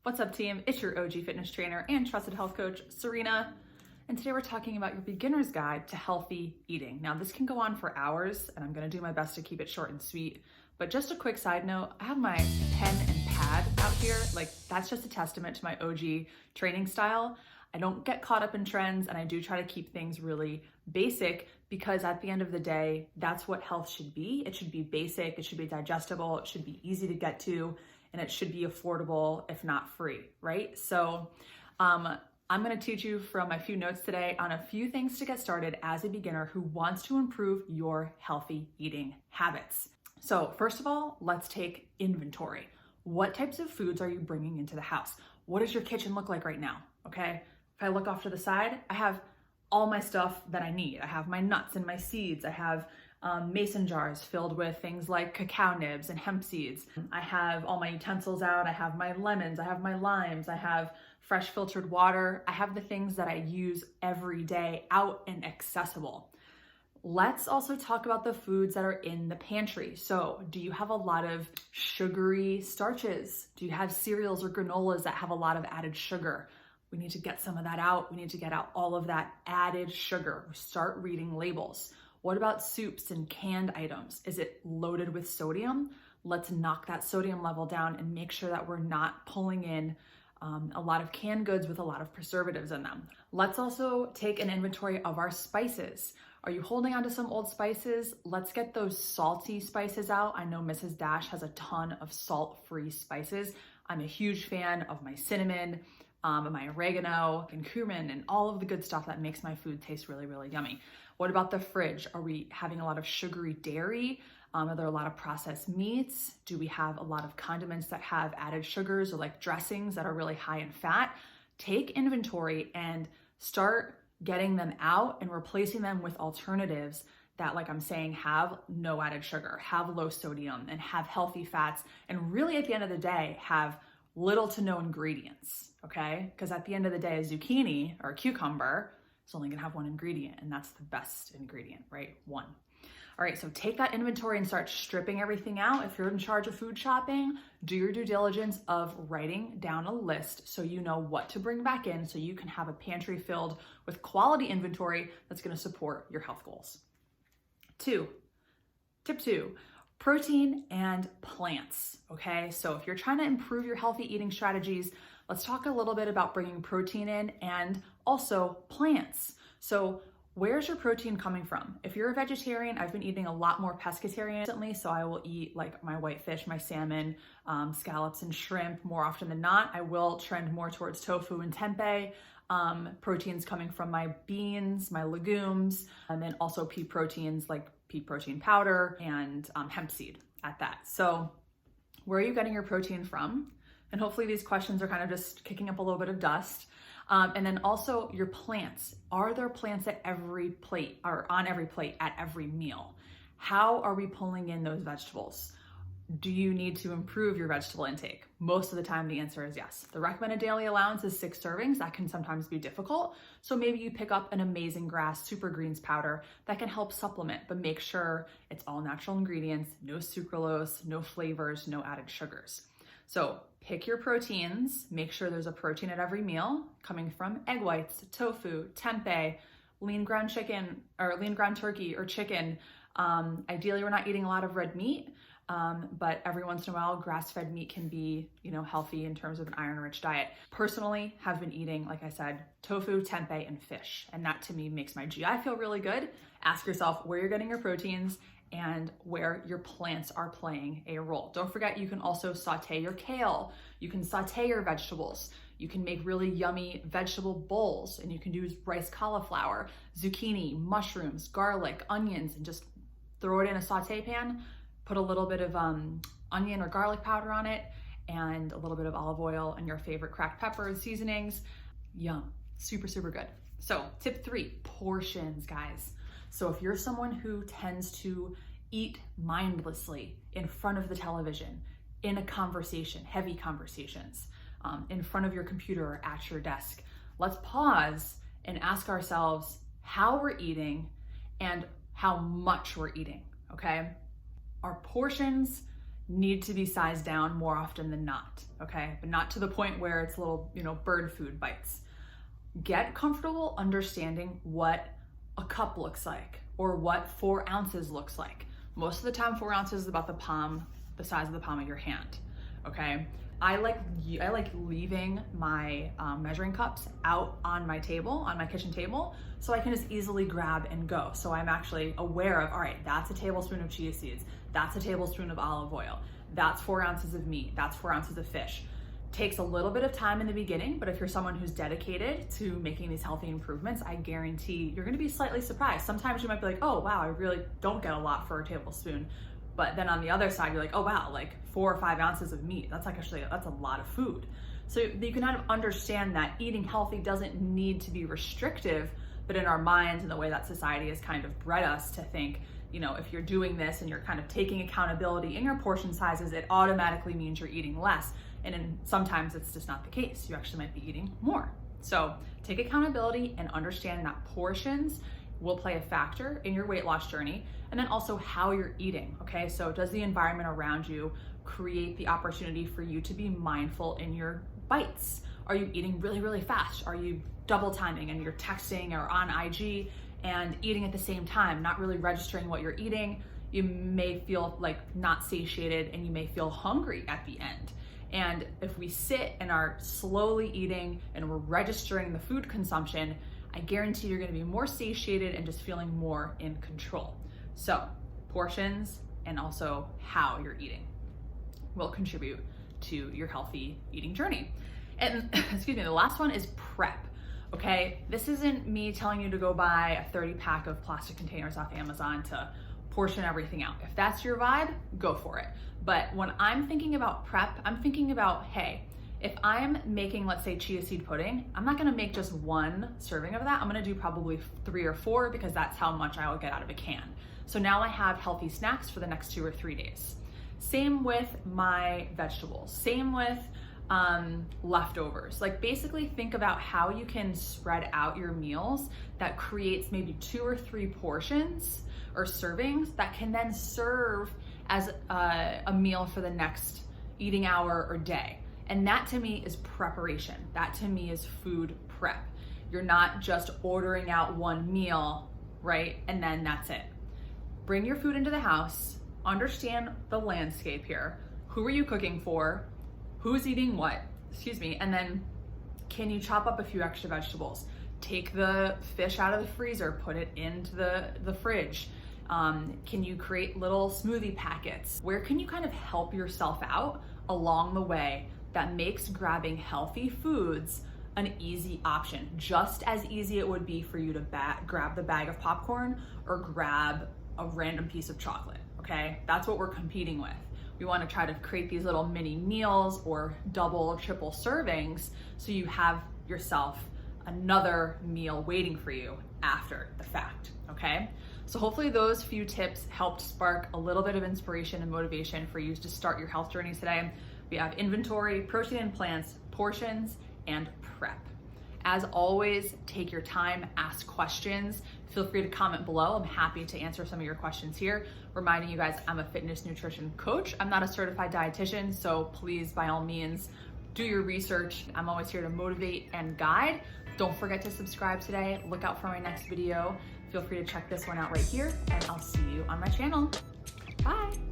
What's up, team? It's your OG fitness trainer and trusted health coach, Serena. And today we're talking about your beginner's guide to healthy eating. Now, this can go on for hours, and I'm gonna do my best to keep it short and sweet. But just a quick side note, I have my pen and pad out here. Like, that's just a testament to my OG training style. I don't get caught up in trends, and I do try to keep things really basic because at the end of the day, that's what health should be. It should be basic, it should be digestible, it should be easy to get to, and it should be affordable, if not free, right? So I'm gonna teach you from a few notes today on a few things to get started as a beginner who wants to improve your healthy eating habits. So first of all, let's take inventory. What types of foods are you bringing into the house? What does your kitchen look like right now, okay? If I look off to the side, I have all my stuff that I need. I have my nuts and my seeds. I have mason jars filled with things like cacao nibs and hemp seeds. I have all my utensils out. I have my lemons. I have my limes. I have fresh filtered water. I have the things that I use every day out and accessible. Let's also talk about the foods that are in the pantry. So, do you have a lot of sugary starches? Do you have cereals or granolas that have a lot of added sugar? We need to get some of that out. We need to get out all of that added sugar. Start reading labels. What about soups and canned items? Is it loaded with sodium? Let's knock that sodium level down and make sure that we're not pulling in a lot of canned goods with a lot of preservatives in them. Let's also take an inventory of our spices. Are you holding on to some old spices? Let's get those salty spices out. I know Mrs. Dash has a ton of salt-free spices. I'm a huge fan of my cinnamon, my oregano and cumin and all of the good stuff that makes my food taste really, really yummy. What about the fridge? Are we having a lot of sugary dairy? Are there a lot of processed meats? Do we have a lot of condiments that have added sugars or like dressings that are really high in fat? Take inventory and start getting them out and replacing them with alternatives that, like I'm saying, have no added sugar, have low sodium, and have healthy fats, and really at the end of the day, have little to no ingredients, okay? Because at the end of the day, a zucchini or a cucumber is only gonna have one ingredient, and that's the best ingredient, right? One. All right, so take that inventory and start stripping everything out. If you're in charge of food shopping, do your due diligence of writing down a list so you know what to bring back in so you can have a pantry filled with quality inventory that's gonna support your health goals. Tip two, protein and plants, okay? So if you're trying to improve your healthy eating strategies, let's talk a little bit about bringing protein in and also plants. So where's your protein coming from? If you're a vegetarian, I've been eating a lot more pescatarian recently, so I will eat like my white fish, my salmon, scallops and shrimp more often than not. I will trend more towards tofu and tempeh. Proteins coming from my beans, my legumes, and then also pea proteins like pea protein powder and hemp seed at that. So where are you getting your protein from? And hopefully these questions are kind of just kicking up a little bit of dust. And then also your plants. Are there plants at every plate or on every plate at every meal? How are we pulling in those vegetables? Do you need to improve your vegetable intake? Most of the time, the answer is yes. The recommended daily allowance is 6 servings. That can sometimes be difficult. So maybe you pick up an Amazing Grass Super Greens powder that can help supplement, but make sure it's all natural ingredients, no sucralose, no flavors, no added sugars. So pick your proteins, make sure there's a protein at every meal coming from egg whites, tofu, tempeh, lean ground chicken or lean ground turkey or chicken. Ideally, we're not eating a lot of red meat, but every once in a while, grass-fed meat can be, healthy in terms of an iron-rich diet. Personally, have been eating, like I said, tofu, tempeh, and fish. And that to me makes my GI feel really good. Ask yourself where you're getting your proteins and where your plants are playing a role. Don't forget, you can also saute your kale. You can saute your vegetables. You can make really yummy vegetable bowls, and you can use rice cauliflower, zucchini, mushrooms, garlic, onions, and just throw it in a saute pan. Put a little bit of onion or garlic powder on it and a little bit of olive oil and your favorite cracked peppers, seasonings. Yum, super, super good. So tip 3, portions, guys. So if you're someone who tends to eat mindlessly in front of the television, in a conversation, heavy conversations, in front of your computer or at your desk, let's pause and ask ourselves how we're eating and how much we're eating, okay? Our portions need to be sized down more often than not, okay? But not to the point where it's little, bird food bites. Get comfortable understanding what a cup looks like or what 4 ounces looks like. Most of the time, 4 ounces is about the size of the palm of your hand, okay? I like leaving my measuring cups out on my table, on my kitchen table, so I can just easily grab and go. So I'm actually aware of, all right, that's a tablespoon of chia seeds, that's a tablespoon of olive oil, that's 4 ounces of meat, that's 4 ounces of fish. Takes a little bit of time in the beginning, but if you're someone who's dedicated to making these healthy improvements, I guarantee you're gonna be slightly surprised. Sometimes you might be like, oh wow, I really don't get a lot for a tablespoon. But then on the other side, you're like, oh wow, like 4 or 5 ounces of meat. That's a lot of food. So you can kind of understand that eating healthy doesn't need to be restrictive, but in our minds and the way that society has kind of bred us to think, if you're doing this and you're kind of taking accountability in your portion sizes, it automatically means you're eating less. And sometimes it's just not the case. You actually might be eating more. So take accountability and understand that portions will play a factor in your weight loss journey, and then also how you're eating, okay? So does the environment around you create the opportunity for you to be mindful in your bites? Are you eating really, really fast? Are you double timing and you're texting or on IG and eating at the same time, not really registering what you're eating? You may feel like not satiated and you may feel hungry at the end. And if we sit and are slowly eating and we're registering the food consumption, I guarantee you're gonna be more satiated and just feeling more in control. So portions and also how you're eating will contribute to your healthy eating journey. And excuse me, the last one is prep, okay? This isn't me telling you to go buy a 30 pack of plastic containers off Amazon to portion everything out. If that's your vibe, go for it. But when I'm thinking about prep, I'm thinking about, hey, if I'm making, let's say, chia seed pudding, I'm not gonna make just 1 serving of that. I'm gonna do probably 3 or 4 because that's how much I will get out of a can. So now I have healthy snacks for the next 2 or 3 days. Same with my vegetables, same with leftovers. Like basically think about how you can spread out your meals that creates maybe 2 or 3 portions or servings that can then serve as a meal for the next eating hour or day. And that to me is preparation. That to me is food prep. You're not just ordering out 1 meal, right? And then that's it. Bring your food into the house, understand the landscape here. Who are you cooking for? Who's eating what? And then can you chop up a few extra vegetables? Take the fish out of the freezer, put it into the fridge. Can you create little smoothie packets? Where can you kind of help yourself out along the way that makes grabbing healthy foods an easy option? Just as easy it would be for you to grab the bag of popcorn or grab a random piece of chocolate, okay? That's what we're competing with. We want to try to create these little mini meals or double or triple servings so you have yourself another meal waiting for you after the fact, okay? So hopefully those few tips helped spark a little bit of inspiration and motivation for you to start your health journey today. We have inventory, protein and plants, portions, and prep. As always, take your time, ask questions. Feel free to comment below. I'm happy to answer some of your questions here. Reminding you guys, I'm a fitness nutrition coach. I'm not a certified dietitian, so please, by all means, do your research. I'm always here to motivate and guide. Don't forget to subscribe today. Look out for my next video. Feel free to check this one out right here, and I'll see you on my channel. Bye.